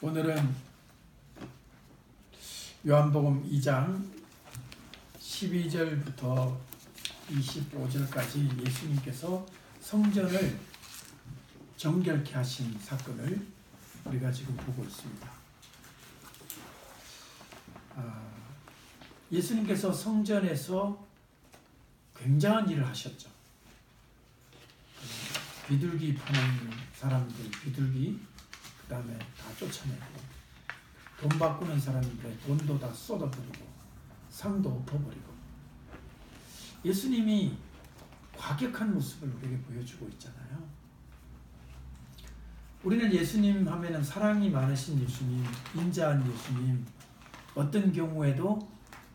오늘은 요한복음 2장 12절부터 25절까지 예수님께서 성전을 정결케 하신 사건을 우리가 지금 보고 있습니다. 예수님께서 성전에서 굉장한 일을 하셨죠. 비둘기 파는 사람들 비둘기, 그 다음에 다 쫓아내고, 돈 바꾸는 사람들의 돈도 다 쏟아버리고, 상도 엎어버리고, 예수님이 과격한 모습을 우리에게 보여주고 있잖아요. 우리는 예수님 하면은 사랑이 많으신 예수님, 인자한 예수님, 어떤 경우에도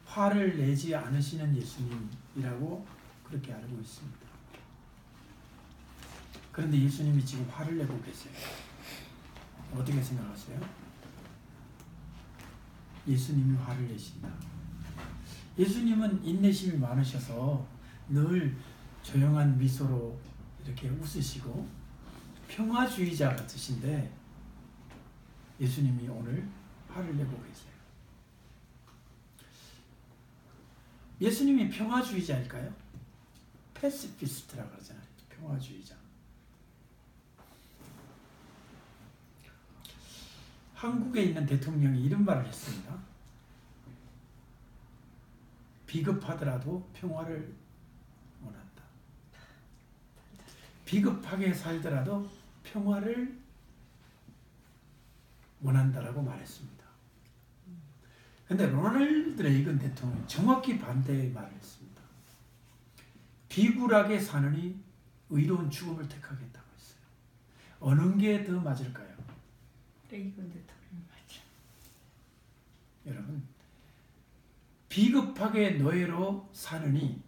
화를 내지 않으시는 예수님이라고 그렇게 알고 있습니다. 그런데 예수님이 지금 화를 내고 계세요. 어떻게 생각하세요? 예수님이 화를 내신다. 예수님은 인내심이 많으셔서 늘 조용한 미소로 이렇게 웃으시고 평화주의자 같으신데, 예수님이 오늘 화를 내고 계세요. 예수님이 평화주의자일까요? 패시피스트라고 그러잖아요. 평화주의자. 한국에 있는 대통령이 이런 말을 했습니다. 비겁하더라도 평화를 원한다. 비겁하게 살더라도 평화를 원한다라고 말했습니다. 그런데 로널드 레이건 대통령이 정확히 반대의 말을 했습니다. 비굴하게 사느니 의로운 죽음을 택하겠다고 했어요. 어느 게 더 맞을까요? 레이건 대통령 맞죠. 여러분, 비겁하게 노예로 사느니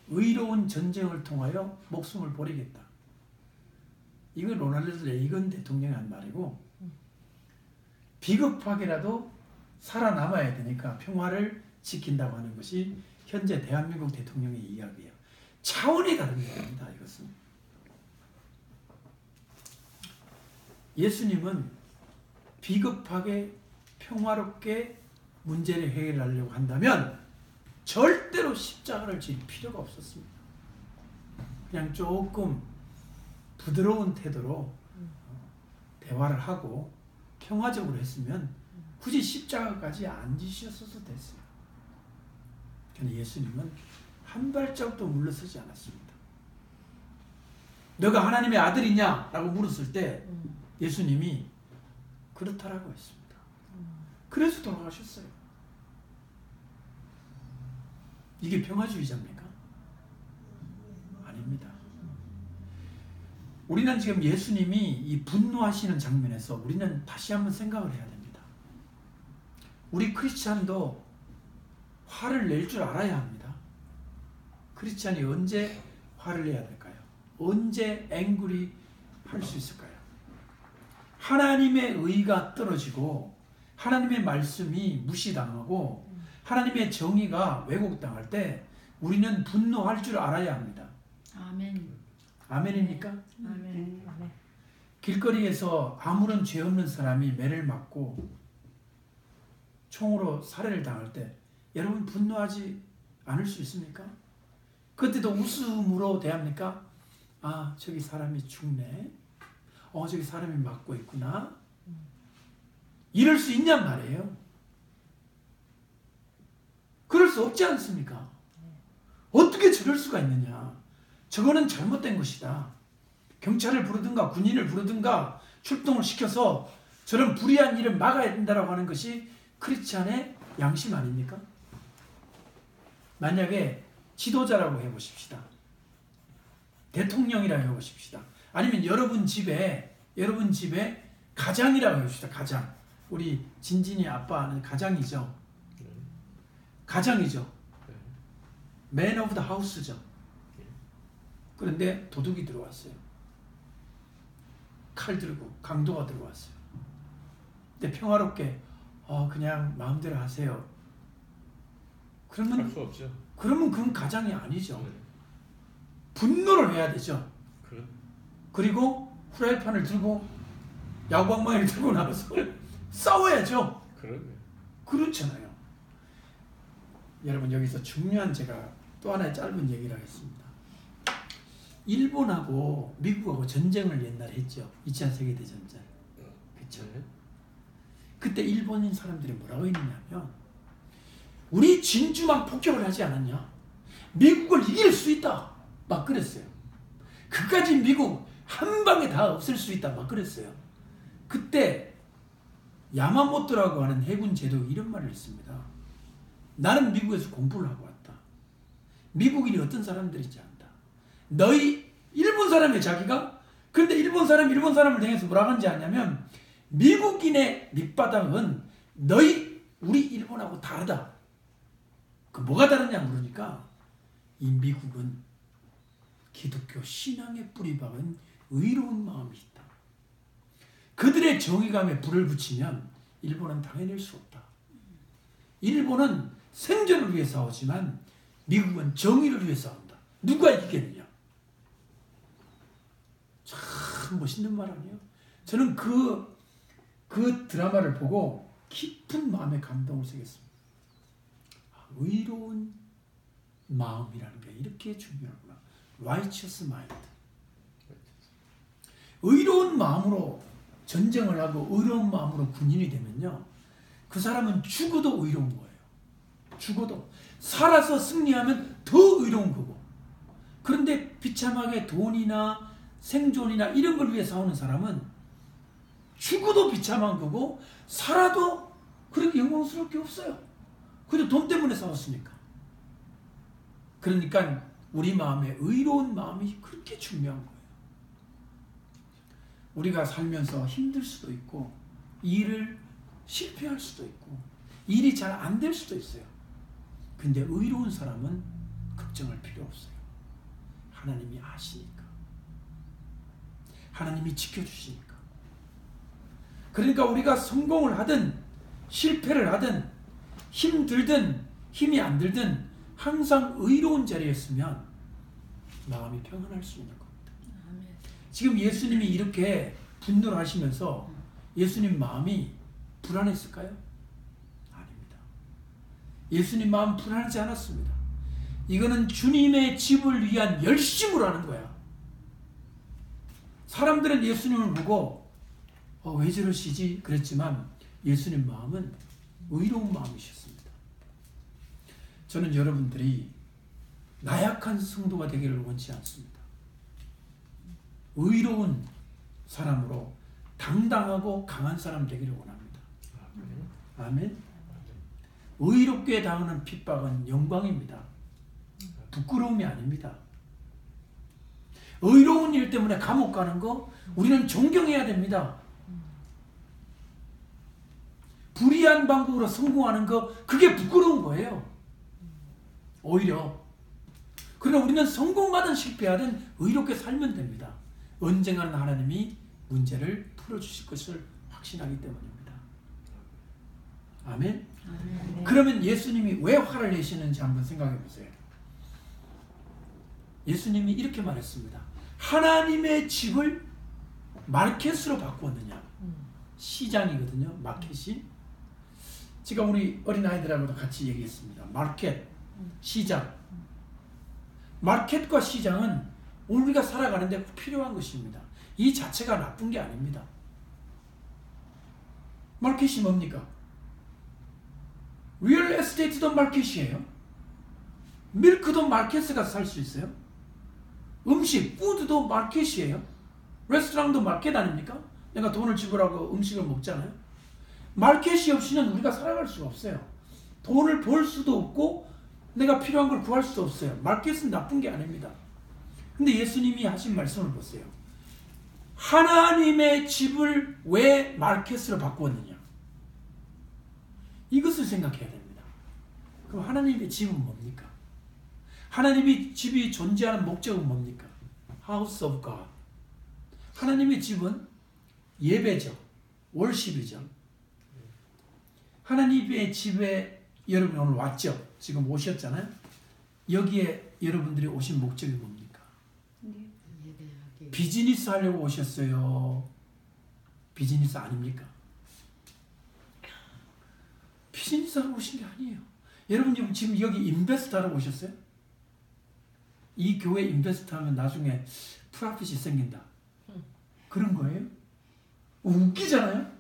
의로운 전쟁을 통하여 목숨을 버리겠다. 이건 로널드 레이건 대통령이 한 말이고, 비겁하게라도 살아남아야 되니까 평화를 지킨다고 하는 것이 현재 대한민국 대통령의 이야기예요. 차원이 다른 얘기입니다. 이것은 예수님은 비겁하게 평화롭게 문제를 해결하려고 한다면 절대로 십자가를 질 필요가 없었습니다. 그냥 조금 부드러운 태도로 대화를 하고 평화적으로 했으면 굳이 십자가까지 안 지셨어도 됐어요. 그런데 예수님은 한 발짝도 물러서지 않았습니다. 너가 하나님의 아들이냐? 라고 물었을 때 예수님이 그렇다라고 했습니다. 그래서 돌아가셨어요. 이게 평화주의자입니까? 아닙니다. 우리는 지금 예수님이 이 분노하시는 장면에서 우리는 다시 한번 생각을 해야 됩니다. 우리 크리스찬도 화를 낼 줄 알아야 합니다. 크리스찬이 언제 화를 내야 될까요? 언제 앵그리 할 수 있을까요? 하나님의 의가 떨어지고 하나님의 말씀이 무시당하고 하나님의 정의가 왜곡당할 때 우리는 분노할 줄 알아야 합니다. 아멘. 아멘입니까? 아멘. 길거리에서 아무런 죄 없는 사람이 매를 맞고 총으로 살해를 당할 때 여러분 분노하지 않을 수 있습니까? 그때도 웃음으로 대합니까? 아, 저기 사람이 죽네. 저기 사람이 맞고 있구나. 이럴 수 있냔 말이에요. 그럴 수 없지 않습니까? 어떻게 저럴 수가 있느냐. 저거는 잘못된 것이다. 경찰을 부르든가 군인을 부르든가 출동을 시켜서 저런 불의한 일을 막아야 된다고 하는 것이 크리스찬의 양심 아닙니까? 만약에 지도자라고 해보십시다. 대통령이라고 해보십시다. 아니면 여러분 집에 가장이라고 해봅시다. 가장. 우리 진진이 아빠는 가장이죠. 가장이죠. Man of the house죠. 그런데 도둑이 들어왔어요. 칼 들고 강도가 들어왔어요. 근데 평화롭게 그냥 마음대로 하세요. 그러면 할 수 없죠. 그러면 그건 가장이 아니죠. 분노를 해야 되죠. 그리고 후라이팬을 들고 야구방망이를 들고 나가서 싸워야죠. 그러네. 그렇잖아요. 여러분 여기서 중요한 제가 또 하나의 짧은 얘기를 하겠습니다. 일본하고 미국하고 전쟁을 옛날에 했죠. 2차 세계대전쟁. 그렇죠? 네. 그때 일본인 사람들이 뭐라고 했느냐면 우리 진주만 폭격을 하지 않았냐? 미국을 이길 수 있다. 막 그랬어요. 그까지 미국 한 방에 다 없앨 수 있다. 막 그랬어요. 그때 야마모토라고 하는 해군 제독이 이런 말을 했습니다. 나는 미국에서 공부를 하고 왔다. 미국인이 어떤 사람들인지 안다. 너희 일본 사람의 자기가 그런데 일본 사람을 향해서 뭐라고 하는지 아냐면 미국인의 밑바닥은 우리 일본하고 다르다. 그 뭐가 다르냐 물으니까 이 미국은 기독교 신앙의 뿌리 박은 의로운 마음이 있다. 그들의 정의감에 불을 붙이면 일본은 당해낼 수 없다. 일본은 생존을 위해 싸우지만 미국은 정의를 위해 싸운다. 누가 이기겠느냐? 참 멋있는 말 아니에요? 저는 그 드라마를 보고 깊은 마음의 감동을 새겼습니다. 의로운 마음이라는 게 이렇게 중요하구나. Righteous mind. 의로운 마음으로 전쟁을 하고 의로운 마음으로 군인이 되면요. 그 사람은 죽어도 의로운 거예요. 죽어도. 살아서 승리하면 더 의로운 거고. 그런데 비참하게 돈이나 생존이나 이런 걸 위해 싸우는 사람은 죽어도 비참한 거고 살아도 그렇게 영광스러울 게 없어요. 그래도 돈 때문에 싸웠으니까. 그러니까 우리 마음에 의로운 마음이 그렇게 중요한 거예요. 우리가 살면서 힘들 수도 있고 일을 실패할 수도 있고 일이 잘 안 될 수도 있어요. 근데 의로운 사람은 걱정할 필요 없어요. 하나님이 아시니까. 하나님이 지켜주시니까. 그러니까 우리가 성공을 하든 실패를 하든 힘들든 힘이 안 들든 항상 의로운 자리였으면 마음이 평안할 수 있는 겁니다. 지금 예수님이 이렇게 분노를 하시면서 예수님 마음이 불안했을까요? 아닙니다. 예수님 마음 불안하지 않았습니다. 이거는 주님의 집을 위한 열심으로 하는 거야. 사람들은 예수님을 보고 왜 저러시지? 그랬지만 예수님 마음은 의로운 마음이셨습니다. 저는 여러분들이 나약한 성도가 되기를 원치 않습니다. 의로운 사람으로 당당하고 강한 사람 되기를 원합니다. 아멘. 의롭게 당하는 핍박은 영광입니다. 부끄러움이 아닙니다. 의로운 일 때문에 감옥 가는 거 우리는 존경해야 됩니다. 불의한 방법으로 성공하는 거 그게 부끄러운 거예요. 오히려 그러나 우리는 성공하든 실패하든 의롭게 살면 됩니다. 언젠가는 하나님이 문제를 풀어주실 것을 확신하기 때문입니다. 아멘? 아멘. 그러면 예수님이 왜 화를 내시는지 한번 생각해 보세요. 예수님이 이렇게 말했습니다. 하나님의 집을 마켓으로 바꾸었느냐. 시장이거든요. 마켓이. 제가 우리 어린아이들하고도 같이 얘기했습니다. 마켓, 시장. 마켓과 시장은 우리가 살아가는데 필요한 것입니다. 이 자체가 나쁜 게 아닙니다. 마켓이 뭡니까? 리얼 에스테이트도 마켓이에요. 밀크도 마켓에 가서 살 수 있어요. 음식, 푸드도 마켓이에요. 레스토랑도 마켓 아닙니까? 내가 돈을 지불하고 음식을 먹잖아요. 마켓이 없이는 우리가 살아갈 수가 없어요. 돈을 벌 수도 없고 내가 필요한 걸 구할 수도 없어요. 마켓은 나쁜 게 아닙니다. 근데 예수님이 하신 말씀을 보세요. 하나님의 집을 왜 마켓으로 바꾸었느냐? 이것을 생각해야 됩니다. 그럼 하나님의 집은 뭡니까? 하나님의 집이 존재하는 목적은 뭡니까? House of God. 하나님의 집은 예배죠. 월십이죠. 하나님의 집에 여러분 오늘 왔죠? 지금 오셨잖아요? 여기에 여러분들이 오신 목적이 뭡니까? 비즈니스 하려고 오셨어요? 비즈니스 아닙니까? 비즈니스 하러 오신 게 아니에요. 여러분 지금 여기 인베스트 하러 오셨어요? 이 교회 인베스트 하면 나중에 프로핏이 생긴다. 그런 거예요? 웃기잖아요?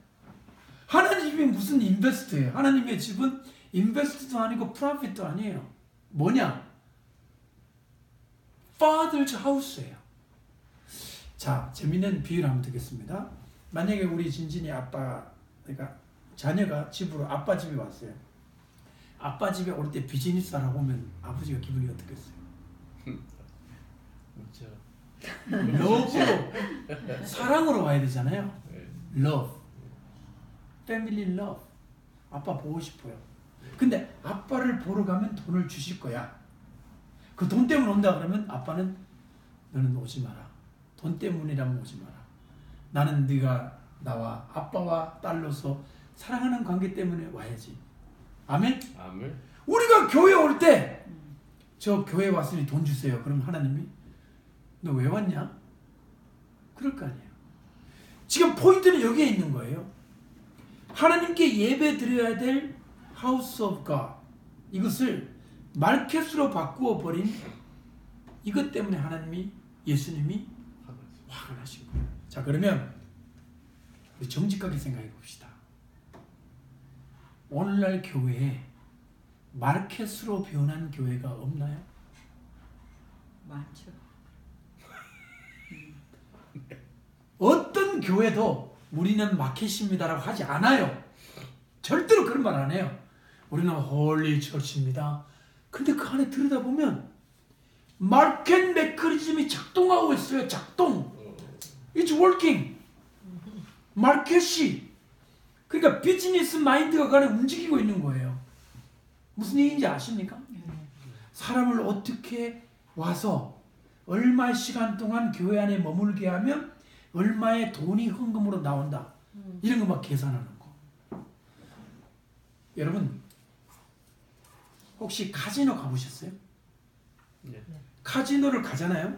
하나님이 무슨 인베스트예요? 하나님의 집은 인베스트도 아니고 프로핏도 아니에요. 뭐냐? Father's house예요. 자, 재밌는 비유를 한번 드리겠습니다. 만약에 우리 진진이 아빠, 그러니까 자녀가 집으로 아빠 집에 왔어요. 아빠 집에 올 때 비즈니스 하라고 오면 아버지가 기분이 어떻겠어요? 그렇죠. 러브로, 사랑으로 와야 되잖아요. love, family love. 아빠 보고 싶어요. 근데 아빠를 보러 가면 돈을 주실 거야. 그 돈 때문에 온다 그러면 아빠는 너는 오지 마라. 돈 때문이라면 오지 마라. 나는 네가 나와 아빠와 딸로서 사랑하는 관계 때문에 와야지. 아멘? 아멘. 우리가 교회 올 때 저 교회 왔으니 돈 주세요. 그럼 하나님이 너 왜 왔냐? 그럴 거 아니에요. 지금 포인트는 여기에 있는 거예요. 하나님께 예배 드려야 될 House of God, 이것을 마켓으로 바꾸어 버린 이것 때문에 하나님이, 예수님이 화가 나신 거예요. 자, 그러면 우리 정직하게 생각해 봅시다. 오늘날 교회에 마켓으로 변한 교회가 없나요? 많죠. 어떤 교회도 우리는 마켓입니다라고 하지 않아요. 절대로 그런 말 안 해요. 우리는 홀리 처치입니다. 근데 그 안에 들여다보면 마켓 메커니즘이 작동하고 있어요. 작동. It's working. 마켓이. 그러니까 비즈니스 마인드가 그 안에 움직이고 있는 거예요. 무슨 얘기인지 아십니까? 사람을 어떻게 와서 얼마의 시간 동안 교회 안에 머물게 하면 얼마의 돈이 헌금으로 나온다. 이런 거 막 계산하는 거. 여러분 혹시 카지노 가보셨어요? 네. 카지노를 가잖아요.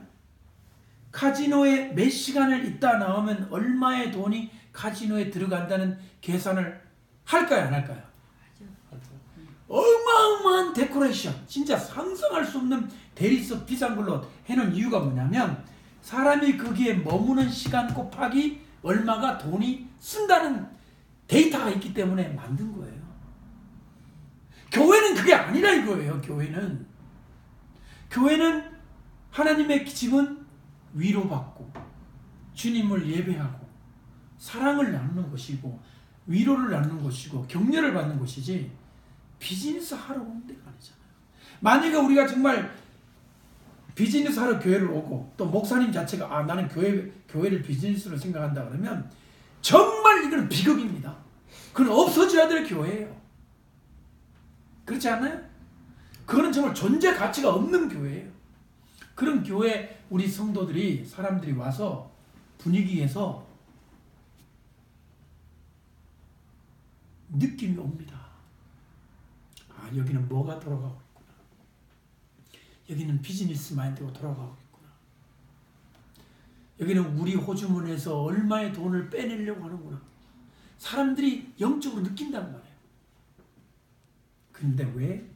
카지노에 몇 시간을 있다 나오면 얼마의 돈이 카지노에 들어간다는 계산을 할까요? 안 할까요? 어마어마한 데코레이션, 진짜 상상할 수 없는 대리석 비싼 걸로 해놓은 이유가 뭐냐면 사람이 거기에 머무는 시간 곱하기 얼마가 돈이 쓴다는 데이터가 있기 때문에 만든 거예요. 교회는 그게 아니라 이거예요. 교회는 하나님의 집은 위로받고 주님을 예배하고 사랑을 나누는 것이고 위로를 나누는 것이고 격려를 받는 것이지 비즈니스 하러 오는 데가 아니잖아요. 만약에 우리가 정말 비즈니스 하러 교회를 오고 또 목사님 자체가 나는 교회를 비즈니스로 생각한다 그러면 정말 이건 비극입니다. 그건 없어져야 될 교회예요. 그렇지 않나요? 그거는 정말 존재 가치가 없는 교회예요. 그런 교회 우리 성도들이 사람들이 와서 분위기에서 느낌이 옵니다. 아, 여기는 뭐가 돌아가고 있구나. 여기는 비즈니스 마인드가 돌아가고 있구나. 여기는 우리 호주머니에서 얼마의 돈을 빼내려고 하는구나. 사람들이 영적으로 느낀단 말이에요. 근데 왜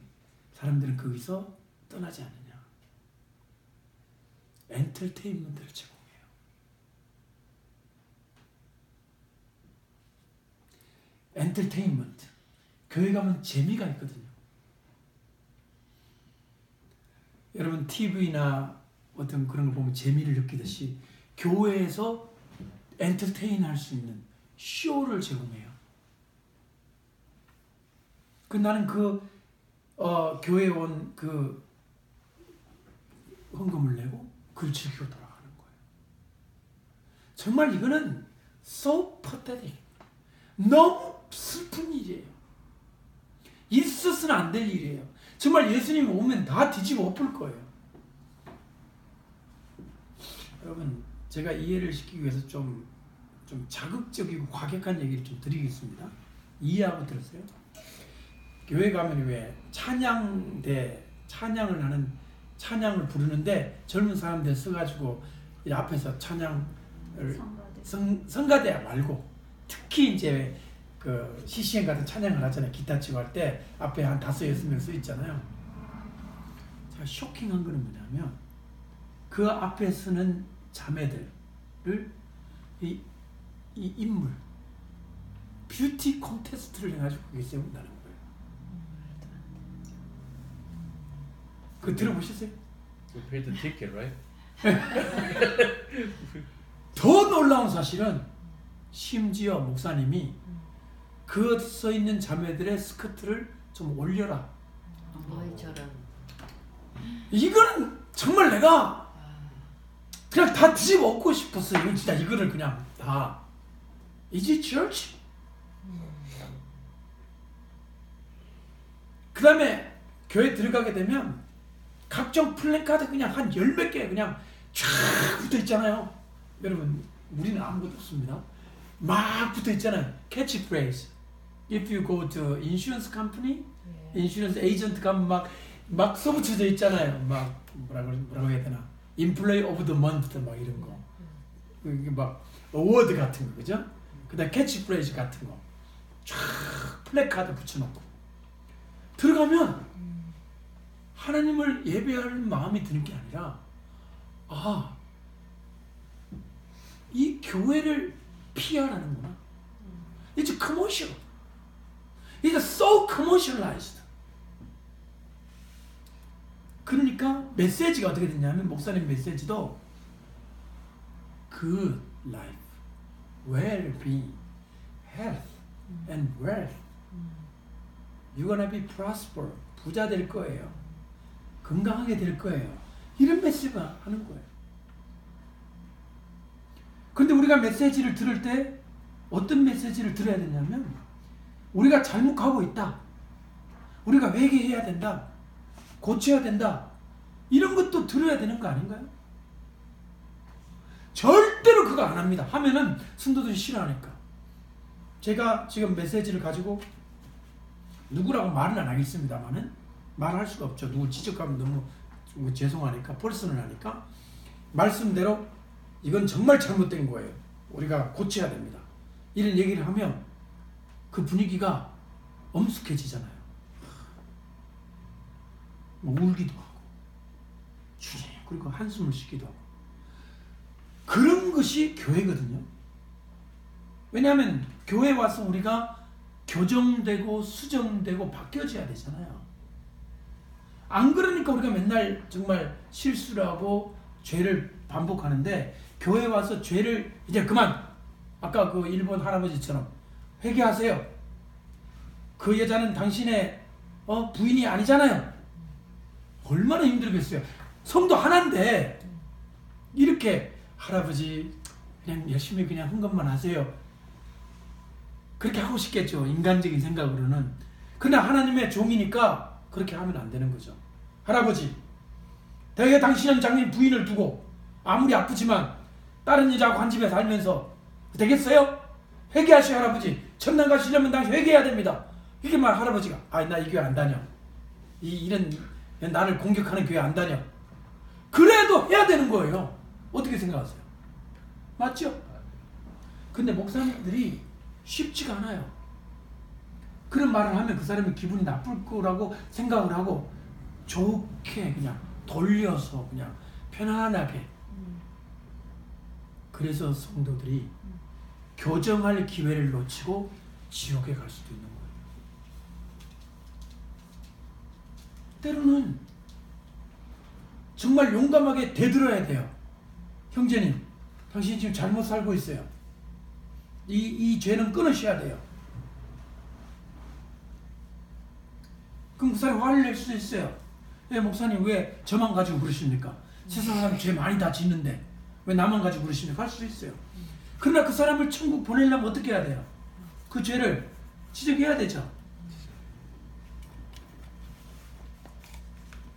사람들은 거기서 떠나지 않느냐? 엔터테인먼트를 제공해요. 엔터테인먼트. 교회 가면 재미가 있거든요. 여러분 TV나 어떤 그런 거 보면 재미를 느끼듯이 교회에서 엔터테인 할 수 있는 쇼를 제공해요. 나는 교회에 온 헌금을 내고 그걸 즐기고 돌아가는 거예요. 정말 이거는 so pathetic. 너무 슬픈 일이에요. 있어서는 안 될 일이에요. 정말 예수님이 오면 다 뒤집어 엎을 거예요. 여러분, 제가 이해를 시키기 위해서 좀 자극적이고 과격한 얘기를 좀 드리겠습니다. 이해하고 들으세요. 교회 가면 왜 찬양을 하는 찬양을 부르는데 젊은 사람들 써가지고 앞에서 찬양을 성가대 말고 특히 이제 그 CCM 같은 찬양을 하잖아요. 기타 치고 할 때 앞에 한 5-6명 서 있잖아요. 제가 쇼킹한 거는 뭐냐면 그 앞에 서는 자매들을 이 인물 뷰티 콘테스트를 해가지고 그게 세운다는 거예요. 그거 들어보셨어요? We paid the ticket, right? 더 놀라운 사실은 심지어 목사님이 그 서 있는 자매들의 스커트를 좀 올려라. 어이 저런. 이거는 정말 내가 그냥 다 뒤집어 엎고 싶었어. 이건 진짜 이거를 그냥 다. Is it church? 그 다음에 교회 들어가게 되면 각종 플랜카드 그냥 한 10몇 개 그냥 쫙 붙어 있잖아요. 여러분, 우리는 아무것도 없습니다. 막 붙어 있잖아요. 캐치프레이즈. If you go to insurance company, insurance agent 가면 막 써붙여져 있잖아요. 막 뭐라고 해야 되나? Employee of the month 막 이런 거. 이게 막 어워드 같은 거, 그죠? 그다음 캐치프레이즈 같은 거. 쫙 플래카드 붙여놓고 들어가면 하나님을 예배할 마음이 드는 게 아니라 이 교회를 PR하는구나. It's commercial. It's so commercialized. 그러니까 메시지가 어떻게 됐냐면 목사님 메시지도 Good life, well-being, health, and wealth. You're gonna be prosper. 부자 될 거예요. 건강하게 될 거예요. 이런 메시지가 하는 거예요. 그런데 우리가 메시지를 들을 때 어떤 메시지를 들어야 되냐면 우리가 잘못하고 있다. 우리가 회개해야 된다. 고쳐야 된다. 이런 것도 들어야 되는 거 아닌가요? 절대로 그거 안 합니다. 하면은 성도들이 싫어하니까. 제가 지금 메시지를 가지고 누구라고 말은 안 하겠습니다만은 말할 수가 없죠. 누구 지적하면 너무 죄송하니까 퍼스널하니까 말씀대로 이건 정말 잘못된 거예요. 우리가 고쳐야 됩니다. 이런 얘기를 하면 그 분위기가 엄숙해지잖아요. 뭐 울기도 하고 주님 그리고 한숨을 쉬기도 하고 그런 것이 교회거든요. 왜냐하면 교회 와서 우리가 교정되고 수정되고 바뀌어져야 되잖아요. 안 그러니까 우리가 맨날 정말 실수를 하고 죄를 반복하는데 교회 와서 죄를 이제 그만 아까 그 일본 할아버지처럼 회개하세요. 그 여자는 당신의 부인이 아니잖아요. 얼마나 힘들겠어요. 성도 하나인데 이렇게 할아버지 그냥 열심히 그냥 한 것만 하세요. 그렇게 하고 싶겠죠. 인간적인 생각으로는. 그러나 하나님의 종이니까 그렇게 하면 안 되는 거죠. 할아버지, 대개 당신은 장님 부인을 두고 아무리 아프지만 다른 여자하고 한 집에 살면서 되겠어요? 회개하시오 할아버지. 천당 가시려면 당신 회개해야 됩니다. 이렇게 말 할아버지가 나 이 교회 안 다녀. 이런 나를 공격하는 교회 안 다녀. 그래도 해야 되는 거예요. 어떻게 생각하세요? 맞죠? 근데 목사님들이 쉽지가 않아요. 그런 말을 하면 그 사람이 기분이 나쁠 거라고 생각을 하고 좋게 그냥 돌려서 그냥 편안하게. 그래서 성도들이 교정할 기회를 놓치고 지옥에 갈 수도 있는 거예요. 때로는 정말 용감하게 대들어야 돼요. 형제님, 당신이 지금 잘못 살고 있어요. 이 죄는 끊으셔야 돼요. 그럼 그 사람이 화를 낼 수도 있어요. 목사님 왜 저만 가지고 그러십니까? 세상 사람 죄 많이 다 짓는데 왜 나만 가지고 그러십니까? 할 수도 있어요. 그러나 그 사람을 천국 보내려면 어떻게 해야 돼요? 그 죄를 지적해야 되죠.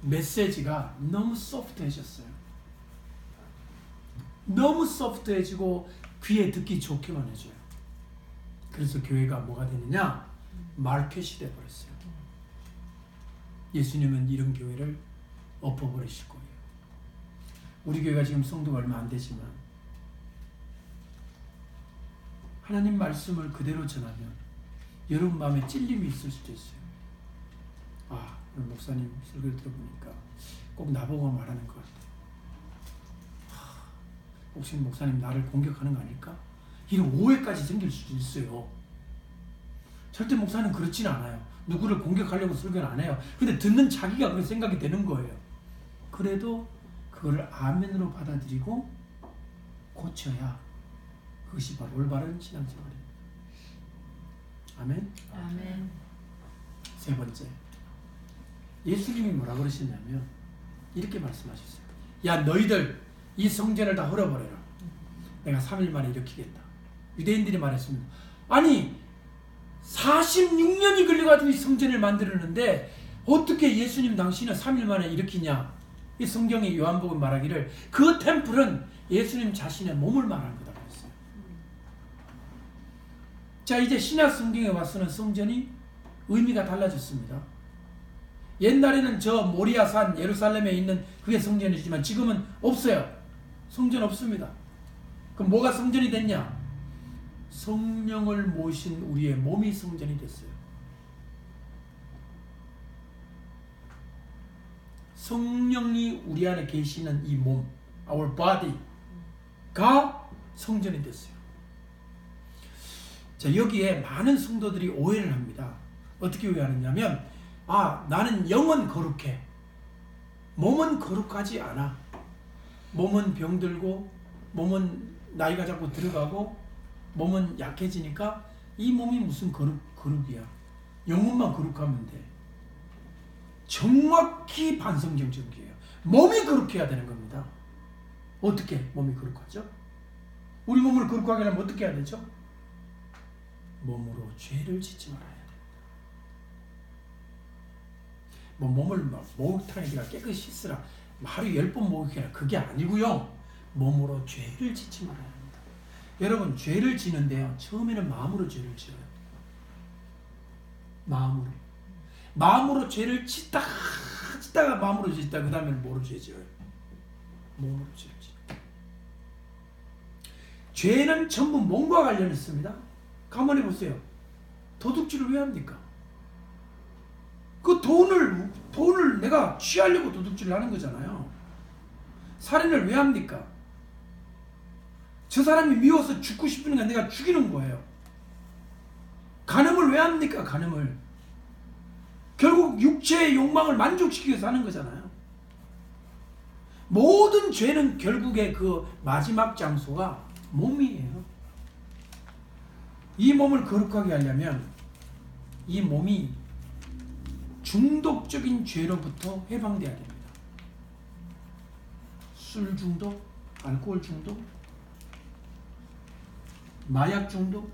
메시지가 너무 소프트해졌어요. 너무 소프트해지고 귀에 듣기 좋게만 해줘요. 그래서 교회가 뭐가 되느냐? 마켓이 돼버렸어요. 예수님은 이런 교회를 엎어버리실 거예요. 우리 교회가 지금 성도가 얼마 안 되지만 하나님 말씀을 그대로 전하면 여러분 마음에 찔림이 있을 수도 있어요. 아, 오늘 목사님 설교를 들어보니까 꼭 나보고 말하는 것 같아요. 혹시 목사님 나를 공격하는 거 아닐까? 이런 오해까지 생길 수도 있어요. 절대 목사는 그렇지는 않아요. 누구를 공격하려고 설교는 안 해요. 근데 듣는 자기가 그런 생각이 되는 거예요. 그래도 그걸 아멘으로 받아들이고 고쳐야 그것이 바로 올바른 신앙생활입니다. 아멘. 아멘. 세 번째, 예수님이 뭐라 그러시냐면 이렇게 말씀하셨어요. 야, 너희들 이 성전을 다 헐어버려라. 내가 3일 만에 일으키겠다. 유대인들이 말했습니다. 아니 46년이 걸려가지고 이 성전을 만들었는데 어떻게 예수님 당신은 3일 만에 일으키냐. 이 성경의 요한복음 말하기를 그 템플은 예수님 자신의 몸을 말하는 거다 그랬어요. 자, 이제 신약 성경에 와서는 성전이 의미가 달라졌습니다. 옛날에는 저 모리아산 예루살렘에 있는 그게 성전이지만 지금은 없어요. 성전 없습니다. 그럼 뭐가 성전이 됐냐? 성령을 모신 우리의 몸이 성전이 됐어요. 성령이 우리 안에 계시는 이 몸, our body가 성전이 됐어요. 자, 여기에 많은 성도들이 오해를 합니다. 어떻게 오해하느냐면, 아, 나는 영은 거룩해. 몸은 거룩하지 않아. 몸은 병들고, 몸은 나이가 자꾸 들어가고, 몸은 약해지니까 이 몸이 무슨 거룩이야. 영혼만 거룩하면 돼. 정확히 반성경적이에요. 몸이 거룩해야 되는 겁니다. 어떻게 몸이 거룩하죠? 우리 몸을 거룩하게 하려면 어떻게 해야 되죠? 몸으로 죄를 짓지 말아야 됩니다. 뭐 몸을 목욕탕에 네가 깨끗이 씻으라, 하루에 10번 목욕해라, 그게 아니고요. 몸으로 죄를 짓지 말아야 합니다. 여러분, 죄를 지는데요, 처음에는 마음으로 죄를 지어요. 마음으로 죄를 짓다가 마음으로 짓다, 그 다음에 뭐로 죄 지어요? 몸으로 죄를 짓다. 죄는 전부 몸과 관련있습니다. 가만히 보세요. 도둑질을 왜 합니까? 그 돈을 내가 취하려고 도둑질을 하는 거잖아요. 살인을 왜 합니까? 저 사람이 미워서 죽고 싶으니까 내가 죽이는 거예요. 간음을 왜 합니까? 간음을. 결국 육체의 욕망을 만족시키기 위해서 하는 거잖아요. 모든 죄는 결국에 그 마지막 장소가 몸이에요. 이 몸을 거룩하게 하려면 이 몸이 중독적인 죄로부터 해방돼야 됩니다. 술 중독, 알코올 중독, 마약 중독,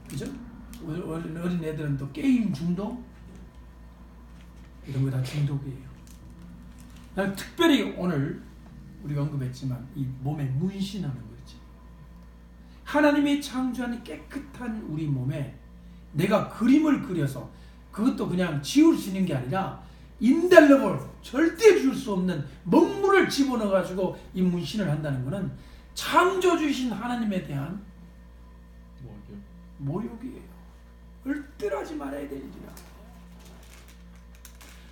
그죠? 어린 애들은 또 게임 중독, 이런 거 다 중독이에요. 특별히 오늘 우리가 언급했지만 이 몸에 문신하는 거 있죠. 하나님이 창조한 깨끗한 우리 몸에 내가 그림을 그려서, 그것도 그냥 지울 수 있는 게 아니라 인델러블, 절대 지울 수 없는 먹물을 집어넣어가지고 이 문신을 한다는 것은 창조주이신 하나님에 대한 모욕이에요. 얼떨하지 말아야 될 일이라.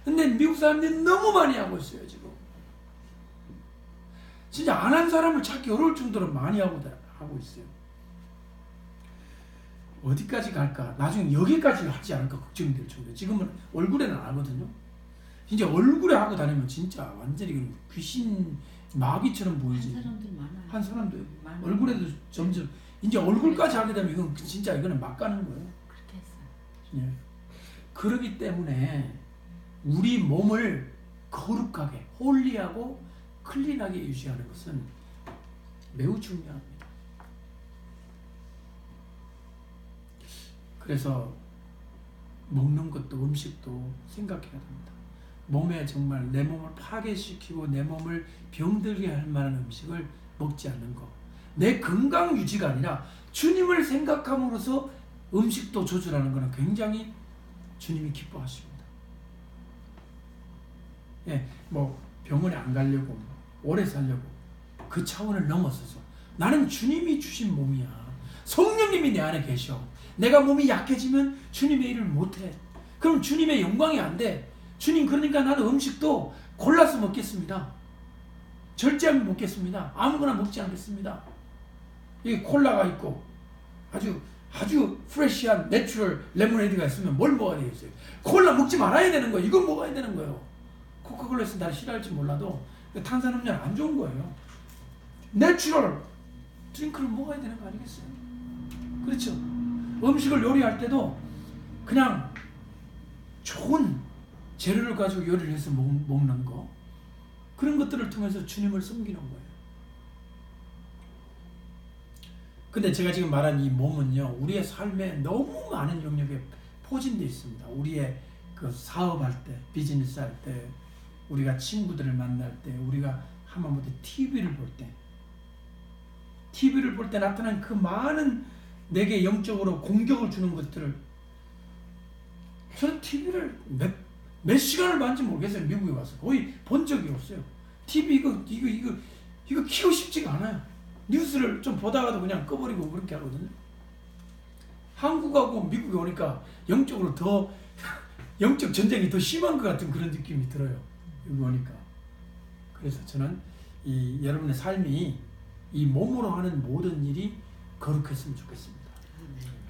근데 미국 사람들이 너무 많이 하고 있어요, 지금. 진짜 안 한 사람을 찾기 어려울 정도로 많이 하고 있어요. 어디까지 갈까? 나중에 여기까지 하지 않을까 걱정될 정도. 지금은 얼굴에는 안 하거든요. 진짜 얼굴에 하고 다니면 진짜 완전히 귀신 마귀처럼 보이지. 한 사람들 많아요. 한 사람도 많아요. 얼굴에도 점점 이제 얼굴까지 하게 되면 이건 진짜 이거는 막 가는 거예요. 그렇게 했어요. 예. 그렇기 때문에 우리 몸을 거룩하게, 홀리하고 클린하게 유지하는 것은 매우 중요합니다. 그래서 먹는 것도 음식도 생각해야 됩니다. 몸에 정말 내 몸을 파괴시키고 내 몸을 병들게 할 만한 음식을 먹지 않는 것. 내 건강 유지가 아니라 주님을 생각함으로써 음식도 조절하는 것은 굉장히 주님이 기뻐하십니다. 예, 뭐 병원에 안 가려고, 오래 살려고 그 차원을 넘어서서 나는 주님이 주신 몸이야. 성령님이 내 안에 계셔. 내가 몸이 약해지면 주님의 일을 못해. 그럼 주님의 영광이 안 돼. 주님, 그러니까 나는 음식도 골라서 먹겠습니다. 절제하면 먹겠습니다. 아무거나 먹지 않겠습니다. 여기 콜라가 있고 아주 프레시한 내추럴 레모네이드가 있으면 뭘 먹어야 되겠어요? 콜라 먹지 말아야 되는 거예요. 이걸 먹어야 되는 거예요. 코카콜라에서 나를 싫어할지 몰라도 탄산음료는 안 좋은 거예요. 내추럴 드링크를 먹어야 되는 거 아니겠어요? 그렇죠? 음식을 요리할 때도 그냥 좋은 재료를 가지고 요리를 해서 먹는 거, 그런 것들을 통해서 주님을 섬기는 거예요. 근데 제가 지금 말한 이 몸은요, 우리의 삶에 너무 많은 영역에 포진되어 있습니다. 우리의 그 사업할 때, 비즈니스 할 때, 우리가 친구들을 만날 때, 우리가 하마못해 TV를 볼 때 나타난 그 많은 내게 영적으로 공격을 주는 것들을, 저는 TV를 몇 시간을 봤는지 모르겠어요. 미국에 와서 거의 본 적이 없어요. TV 이거 키우고 싶지가 않아요. 뉴스를 좀 보다가도 그냥 꺼버리고 그렇게 하거든요. 한국하고 미국에 오니까 영적으로 더 영적 전쟁이 더 심한 것 같은 그런 느낌이 들어요. 여기 오니까. 그래서 저는 여러분의 삶이 이 몸으로 하는 모든 일이 거룩했으면 좋겠습니다.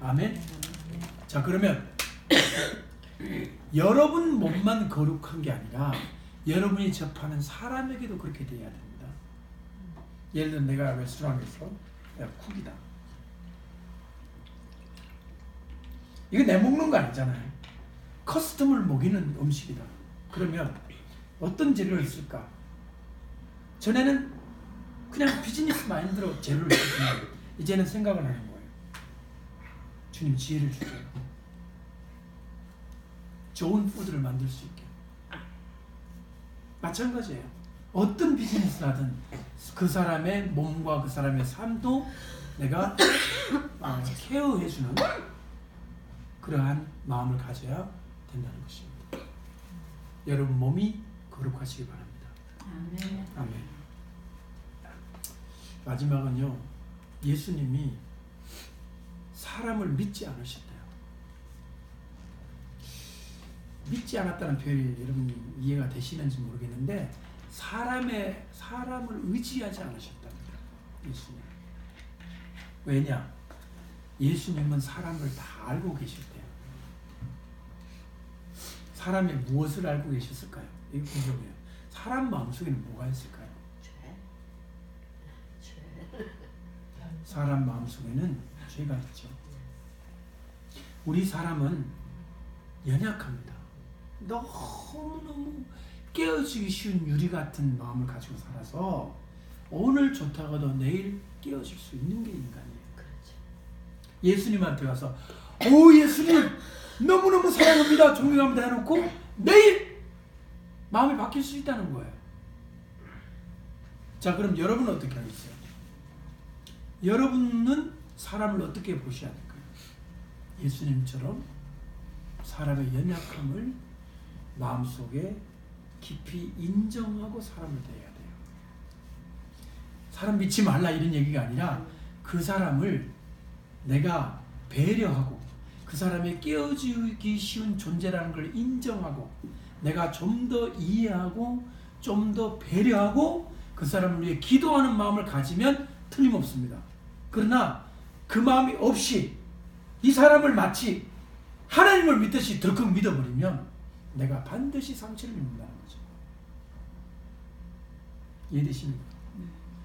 아멘. 자, 그러면 여러분 몸만 거룩한 게 아니라 여러분이 접하는 사람에게도 그렇게 돼야 됩니다. 예를 들어 내가 레스토랑에서 쿡이다. 이거 내 먹는 거 아니잖아요. 커스텀을 먹이는 음식이다. 그러면 어떤 재료를 쓸까? 전에는 그냥 비즈니스 마인드로 재료를 쓰지만 이제는 생각을 하는 거예요. 주님 지혜를 주세요. 좋은 푸드를 만들 수 있게. 마찬가지예요. 어떤 비즈니스를 하든 그 사람의 몸과 그 사람의 삶도 내가 케어해주는 그러한 마음을 가져야 된다는 것입니다. 여러분 몸이 거룩하시기 바랍니다. 아멘. 아멘. 마지막은요, 예수님이 사람을 믿지 않으셨대요. 믿지 않았다는 표현이 여러분이 이해가 되시는지 모르겠는데, 사람을 의지하지 않으셨답니다. 예수님. 왜냐? 예수님은 사람을 다 알고 계셨대요. 사람이 무엇을 알고 계셨을까요? 이거 궁금해요. 사람 마음속에는 뭐가 있을까요? 사람 마음속에는 죄가 있죠. 우리 사람은 연약합니다. 너무너무 깨어지기 쉬운 유리 같은 마음을 가지고 살아서 오늘 좋다가도 내일 깨어질 수 있는 게 인간이에요. 그렇죠. 예수님한테 가서 오 예수님 너무너무 사랑합니다, 존경합니다 해놓고 내일 마음이 바뀔 수 있다는 거예요. 자, 그럼 여러분은 어떻게 하겠어요? 여러분은 사람을 어떻게 보셔야 될까요? 예수님처럼 사람의 연약함을 마음속에 깊이 인정하고 사람을 대해야 돼요. 사람 믿지 말라 이런 얘기가 아니라 그 사람을 내가 배려하고 그 사람의 깨어지기 쉬운 존재라는 걸 인정하고 내가 좀 더 이해하고 좀 더 배려하고 그 사람을 위해 기도하는 마음을 가지면 틀림없습니다. 그러나 그 마음이 없이 이 사람을 마치 하나님을 믿듯이 덜컥 믿어버리면 내가 반드시 상처를 입는다는 거죠. 이해되십니까?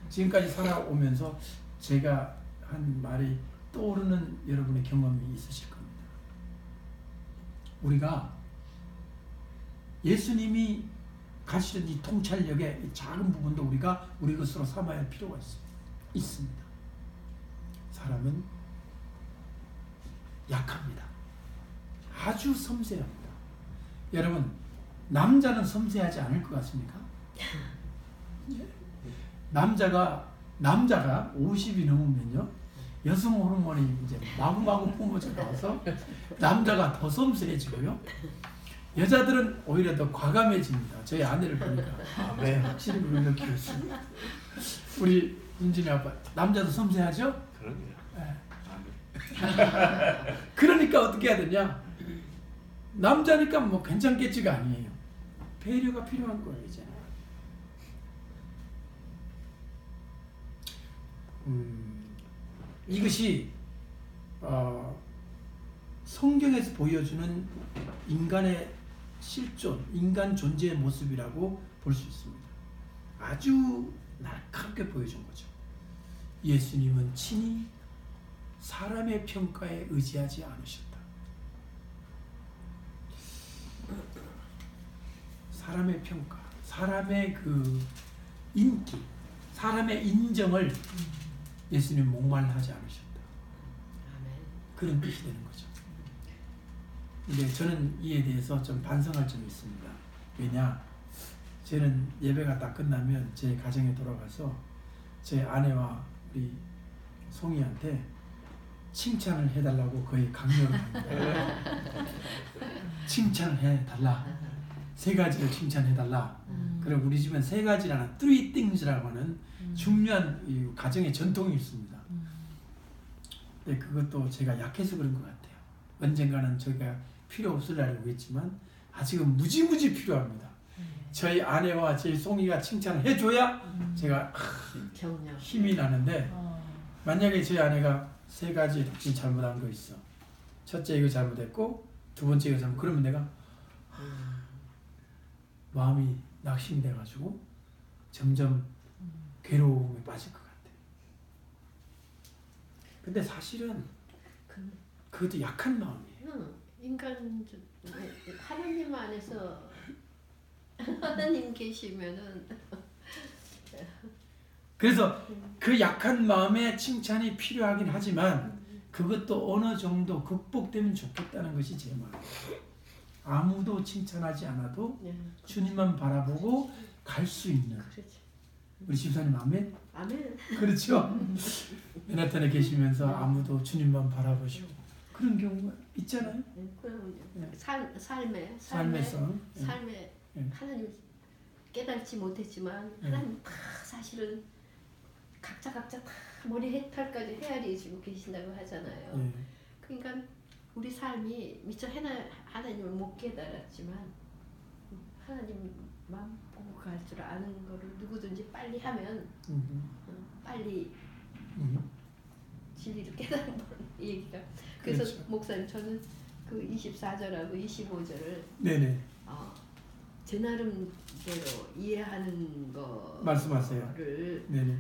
지금까지 살아오면서 제가 한 말이 떠오르는 여러분의 경험이 있으실 겁니다. 우리가 예수님이 가시던 이 통찰력의 이 작은 부분도 우리가 우리 것으로 삼아야 할 필요가 있습니다. 사람은 약합니다. 아주 섬세합니다. 여러분, 남자는 섬세하지 않을 것 같습니까? 남자가 50이 넘으면요, 여성 호르몬이 이제 마구마구 뿜어져 나와서 남자가 더 섬세해지고요. 여자들은 오히려 더 과감해집니다. 저희 아내를 보니까 확실히 그걸 느끼겠습니다. 우리 윤진이 아빠, 남자도 섬세하죠? 그럼요. 네. 그러니까 어떻게 해야 되냐? 남자니까 뭐 괜찮겠지가 아니에요. 배려가 필요한 거예요, 이제. 이것이 성경에서 보여주는 인간의 실존, 인간 존재의 모습이라고 볼 수 있습니다. 아주 날카롭게 보여준 거죠. 예수님은 친히 사람의 평가에 의지하지 않으셨다. 사람의 평가, 사람의 그 인기, 사람의 인정을 예수님 목말라하지 않으셨다. 그런 뜻이 되는 거죠. 근데 저는 이에 대해서 좀 반성할 점이 있습니다. 왜냐? 저는 예배가 다 끝나면 제 가정에 돌아가서 제 아내와 우리 송이한테 칭찬을 해달라고 거의 강요를 합니다. 칭찬을 해달라. 3가지를 칭찬해달라. 그리고 우리 집은 3가지라는 three things라고 하는 중요한 이 가정의 전통이 있습니다. 근데 그것도 제가 약해서 그런 것 같아요. 언젠가는 저희가 필요 없을 날이 오겠지만 아직은 무지무지 필요합니다. 저희 아내와 저희 송이가 칭찬을 해줘야 제가 힘이 나는데, 만약에 저희 아내가 3가지 잘못한 거 있어. 첫째 이거 잘못했고, 2번째 이거 잘못, 그러면 내가 마음이 낙심돼가지고 점점 괴로움에 빠질 것 같아. 근데 사실은 그것도 약한 마음이에요. 인간 하나님 안에서 하나님 계시면은 그래서 그 약한 마음에 칭찬이 필요하긴 하지만 그것도 어느 정도 극복되면 좋겠다는 것이 제 마음이에요. 아무도 칭찬하지 않아도 주님만 바라보고 갈 수 있는. 우리 집사님 아멘? 아멘. 그렇죠? 맨하탄에 계시면서 아무도 주님만 바라보시고 그런 경우가 있잖아요. 삶에서 하나님 깨닫지 못했지만 하나님 다 사실은 각자 다 머리 해탈까지 헤아리시고 계신다고 하잖아요. 그러니까 우리 삶이 미처 하나님을 못 깨달았지만 하나님만 보고 갈 줄 아는 거를 누구든지 빨리 하면 빨리 진리를 깨달은 이 얘기가. 그래서 그렇죠. 목사님, 저는 그 24절하고 25절을 제 나름대로 이해하는 거를 말씀하세요. 네네.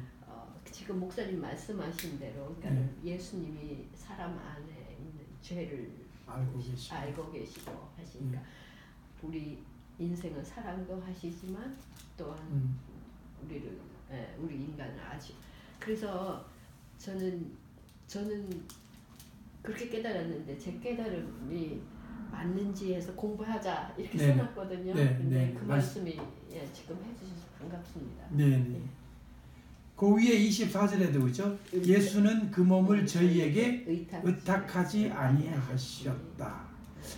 지금 목사님 말씀하신 대로, 그러니까 예수님이 사람 안에 있는 죄를 알고 계시고 하시니까 우리 인생은 사랑도 하시지만 또한 우리 인간을 아시. 그래서 저는 그렇게 깨달았는데 제 깨달음이 맞는지 해서 공부하자 이렇게 써놨거든요. 근데 그 말씀이 지금 해주셔서 반갑습니다. 네. 그 위에 24절에도 그죠? 예수는 그 몸을 저희에게 의탁하지 아니하셨다.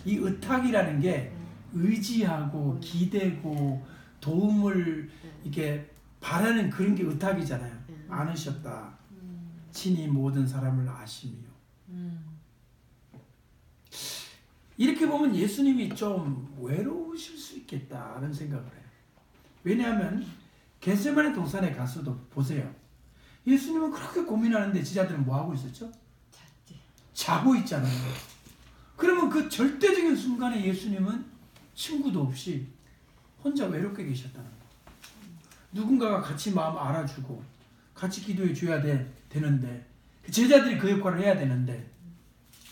이 의탁이라는 게 의지하고 기대고 도움을 이렇게 바라는 그런 게 의탁이잖아요. 않으셨다. 친히 모든 사람을 아시며. 이렇게 보면 예수님이 좀 외로우실 수 있겠다는 생각을 해요. 왜냐하면 겟세마네 동산에 가서도 보세요. 예수님은 그렇게 고민하는데 지자들은 뭐 하고 있었죠? 자고 있잖아요. 그러면 그 절대적인 순간에 예수님은 친구도 없이 혼자 외롭게 계셨다는 거예요. 누군가가 같이 마음 알아주고 같이 기도해 줘야 되는데 제자들이 그 역할을 해야 되는데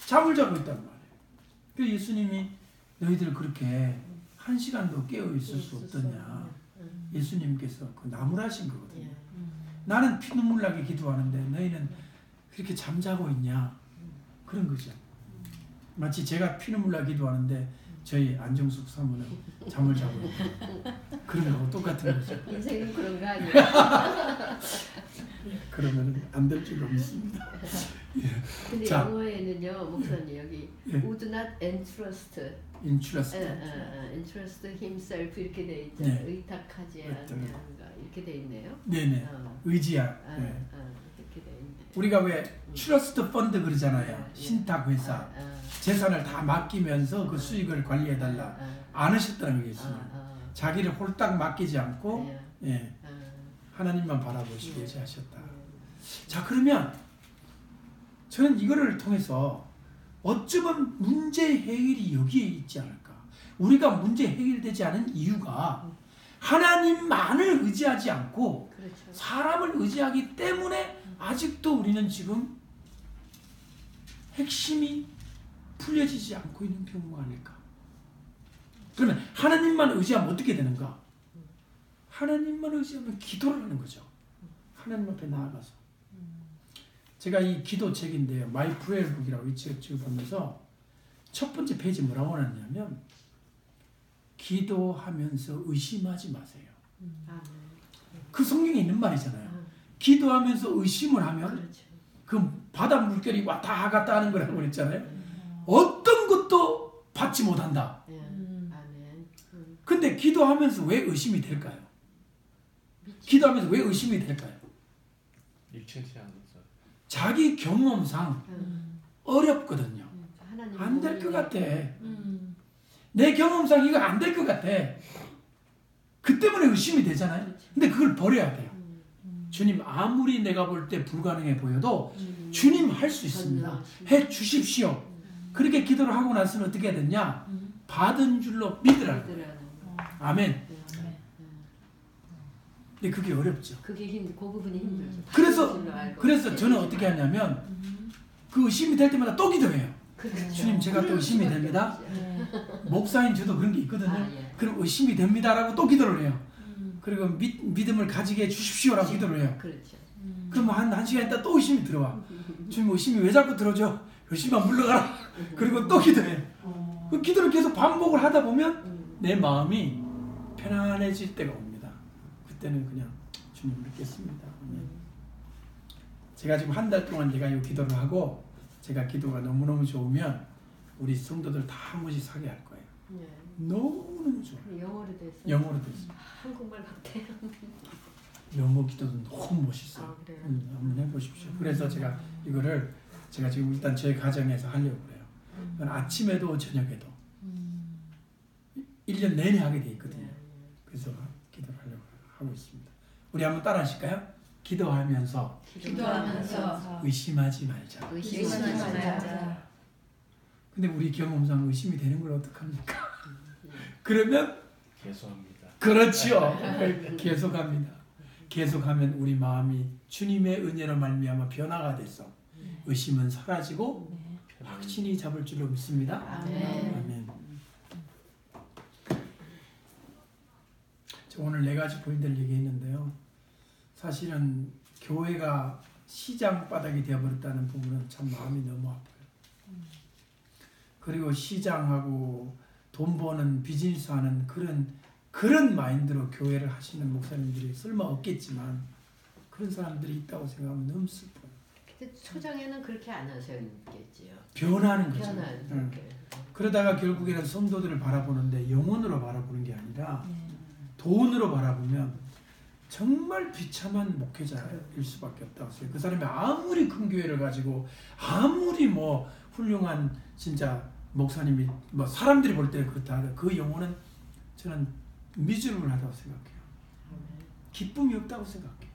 잠을 자고 있단 말이에요. 그 예수님이 너희들 그렇게 1시간도 깨어 있을 수 없더냐. 예수님께서 그 나무라신 거거든요. 나는 피눈물 나게 기도하는데 너희는 그렇게 잠자고 있냐. 그런 거죠. 마치 제가 피눈물 나게 기도하는데 저희 안정숙 사모는 잠을 자고 있고 그런 거하고 똑같은 거죠. 인생은 그런 거 아니에요? 그러면 안 될 줄로 믿습니다. 근데 자, 영어에는요, 목사님 여기 would not entrust himself 이렇게 돼 있잖아요. 의탁하지 않는가 이렇게 돼 있네요. 네네. 의지야. 이렇게 돼 있네. 우리가 왜 트러스트 펀드 그러잖아요. 신탁 회사 재산을 다 맡기면서 그 수익을 관리해달라 안 하셨다는 게 있어요. 자기를 홀딱 맡기지 않고 예, 하나님만 바라보시게 하셨다. 자, 그러면 저는 이거를 통해서 어쩌면 문제 해결이 여기에 있지 않을까. 우리가 문제 해결되지 않은 이유가 하나님만을 의지하지 않고 그렇죠. 사람을 의지하기 때문에 아직도 우리는 지금 핵심이 풀려지지 않고 있는 경우가 아닐까. 그러면 하나님만 의지하면 어떻게 되는가? 하나님만 의지하면 기도를 하는 거죠. 하나님 앞에 나아가서. 제가 이 기도책인데요. 마이 프레이북이라고 이 책을 보면서 첫 번째 페이지 뭐라고 하냐면 기도하면서 의심하지 마세요. 그 성경에 있는 말이잖아요. 기도하면서 의심을 하면 그렇죠. 그 바다 물결이 왔다 갔다 하는 거라고 그랬잖아요. 어떤 것도 받지 못한다. 아멘. 근데 기도하면서 왜 의심이 될까요? 기도하면서 왜 의심이 될까요? 일천치 않았어. 자기 경험상 어렵거든요. 하나님 안 될 것 같아. 음. 내 경험상 이거 안 될 것 같아. 그 때문에 의심이 되잖아요. 근데 그걸 버려야 돼요. 주님, 아무리 내가 볼 때 불가능해 보여도 주님 할 수 있습니다. 해 주십시오. 그렇게 기도를 하고 나서는 어떻게 해야 되냐? 받은 줄로 믿으라. 아멘. 근데 그게 어렵죠. 그게 그 부분이 힘들죠. 그래서 저는 어떻게 하냐면 그 의심이 될 때마다 또 기도해요. 그렇죠. 주님, 제가 또 의심이 됩니다. 목사인 저도 그런 게 있거든요. 그럼 의심이 됩니다라고 또 기도를 해요. 그리고 믿음을 가지게 해주십시오라고 기도를 해요. 그렇죠. 그럼 한 시간 있다 또 의심이 들어와. 주님, 의심이 왜 자꾸 들어져? 의심만 물러가라. 그리고 또 기도해. 그 기도를 계속 반복을 하다 보면 내 마음이 편안해질 때가 옵니다. 그때는 그냥 주님 믿겠습니다. 제가 지금 한 달 동안 제가 이 기도를 하고 제가 기도가 너무너무 좋으면 우리 성도들 다 한 번씩 사게 할 거예요. 너무너무 좋아요. 영어로 됐어요. 영어로 됐어요. 한국말 같아요. 영어 기도도 너무 멋있어요. 그래요? 한번 해보십시오. 그래서 제가 이거를 제가 지금 일단 제 가정에서 하려고 그래요. 그건 아침에도 저녁에도 1년 내내 하게 돼 있거든요. 그래서 기도를 하려고 하고 있습니다. 우리 한번 따라 하실까요? 기도하면서 의심하지 말자. 의심하지 말자. 근데 우리 경험상 의심이 되는 걸 어떡합니까? 그러면 계속합니다. 그렇죠. 계속합니다. 계속하면 우리 마음이 주님의 은혜로 말미암아 변화가 돼서 의심은 사라지고 확신이 잡을 줄로 믿습니다. 아멘. 저 오늘 4가지 포인트를 얘기했는데요. 사실은 교회가 시장 바닥이 되어버렸다는 부분은 참 마음이 너무 아파요. 그리고 시장하고 돈 버는 비즈니스하는 그런 마인드로 교회를 하시는 목사님들이 설마 없겠지만 그런 사람들이 있다고 생각하면 너무 슬퍼요. 근데 초장에는 그렇게 안 하셨겠지요. 변하는 거죠. 변한. 그러다가 결국에는 성도들을 바라보는데 영혼으로 바라보는 게 아니라 돈으로 바라보면 정말 비참한 목회자일 수밖에 없다고 생각해요. 그 사람이 아무리 큰 교회를 가지고 아무리 뭐 훌륭한 진짜 목사님이 뭐 사람들이 볼 때는 그렇다 하더라도 그 영혼은 저는 미즈러블하다고 생각해요. 기쁨이 없다고 생각해요.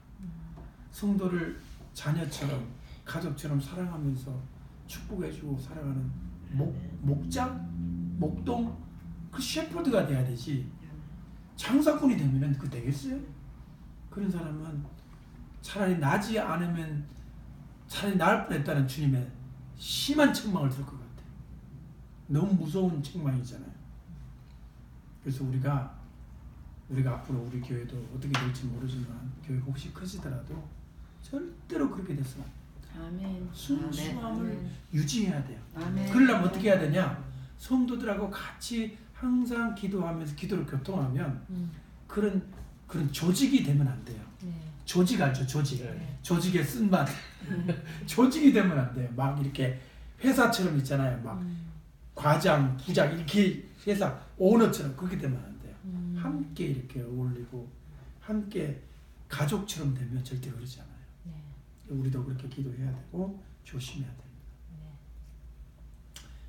성도를 자녀처럼 가족처럼 사랑하면서 축복해주고 사랑하는 목장, 목동 그 셰퍼드가 돼야 되지 장사꾼이 되면은 그 되겠어요? 그런 사람은 차라리 나지 않으면 차라리 나을 뻔했다는 주님의 심한 책망을 들을 것 같아요. 너무 무서운 책망이잖아요. 그래서 우리가 앞으로 우리 교회도 어떻게 될지 모르지만 교회 혹시 커지더라도 절대로 그렇게 됐으면 아멘. 순수함을 유지해야 돼요. 아멘. 그러려면 어떻게 해야 되냐? 성도들하고 같이 항상 기도하면서 기도를 교통하면 그런 조직이 되면 안 돼요. 조직 알죠? 조직. 네. 조직의 쓴맛. 조직이 되면 안 돼요. 막 이렇게 회사처럼 있잖아요. 막 과장, 부장 이렇게 회사 오너처럼 그렇게 되면 안 돼요. 함께 이렇게 어울리고 함께 가족처럼 되면 절대 그러지 않아요. 우리도 그렇게 기도해야 되고 조심해야 됩니다.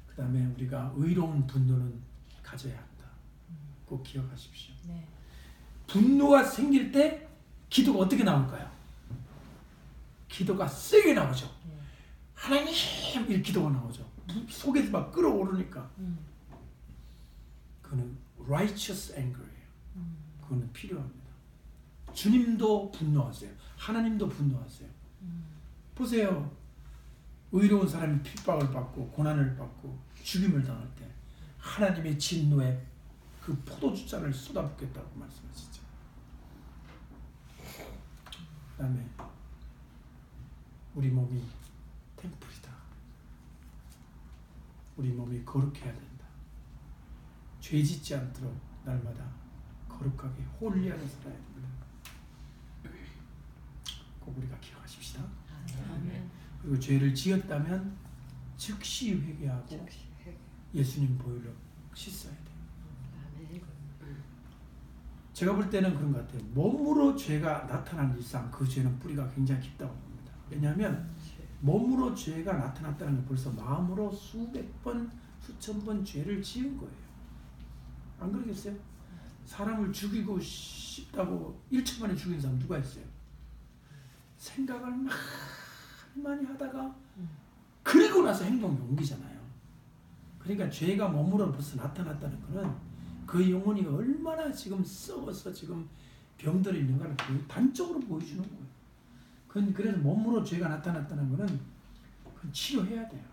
그 다음에 우리가 의로운 분노는 가져야 한다. 꼭 기억하십시오. 네. 분노가 생길 때 기도가 어떻게 나올까요? 기도가 세게 나오죠. 네. 하나님 이 기도가 나오죠. 속에서 막 끌어오르니까 그거는 righteous anger예요. 그거는 필요합니다. 주님도 분노하세요. 하나님도 분노하세요. 보세요. 의로운 사람이 핍박을 받고 고난을 받고 죽임을 당할 때 하나님의 진노에 그 포도주잔을 쏟아붓겠다고 말씀하시죠. 그 다음에 우리 몸이 템플이다. 우리 몸이 거룩해야 된다. 죄 짓지 않도록 날마다 거룩하게 홀리하게 살아야 됩니다. 꼭 우리가 기억하십시다. 아멘. 그리고 죄를 지었다면 즉시 회개하고 예수님 보혈로 씻어야 돼요. 아멘. 제가 볼 때는 그런 것 같아요. 몸으로 죄가 나타나는 이상 그 죄는 뿌리가 굉장히 깊다고 봅니다. 왜냐하면 몸으로 죄가 나타났다는 건 벌써 마음으로 수백 번, 수천 번 죄를 지은 거예요. 안 그러겠어요? 사람을 죽이고 싶다고 1초 만에 죽인 사람 누가 있어요? 생각을 많이 하다가 그리고 나서 행동이 옮기잖아요. 그러니까 죄가 몸으로 벌써 나타났다는 것은 그 영혼이 얼마나 지금 썩어서 지금 병들어 있는가를 단적으로 보여주는 거예요. 그래서 몸으로 죄가 나타났다는 것은 그건 치료해야 돼요.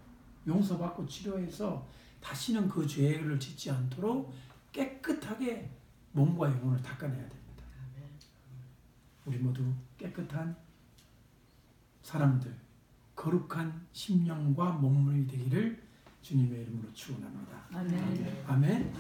용서받고 치료해서 다시는 그 죄를 짓지 않도록 깨끗하게 몸과 영혼을 닦아내야 됩니다. 우리 모두 깨끗한 사람들, 거룩한 심령과 몸물이 되기를 주님의 이름으로 축원합니다. 아멘. 아멘.